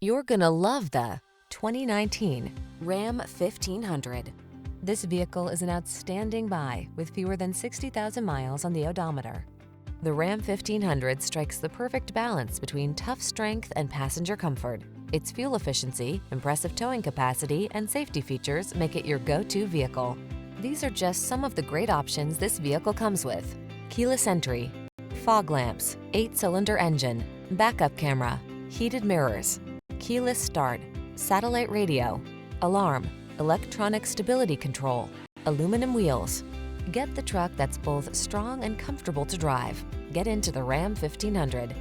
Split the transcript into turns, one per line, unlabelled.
You're gonna love the 2019 Ram 1500. This vehicle is an outstanding buy with fewer than 60,000 miles on the odometer. The Ram 1500 strikes the perfect balance between tough strength and passenger comfort. Its fuel efficiency, impressive towing capacity, and safety features make it your go-to vehicle. These are just some of the great options this vehicle comes with: keyless entry, fog lamps, 8-cylinder engine, backup camera, heated mirrors, keyless start, satellite radio, alarm, electronic stability control, aluminum wheels. Get the truck that's both strong and comfortable to drive. Get into the Ram 1500.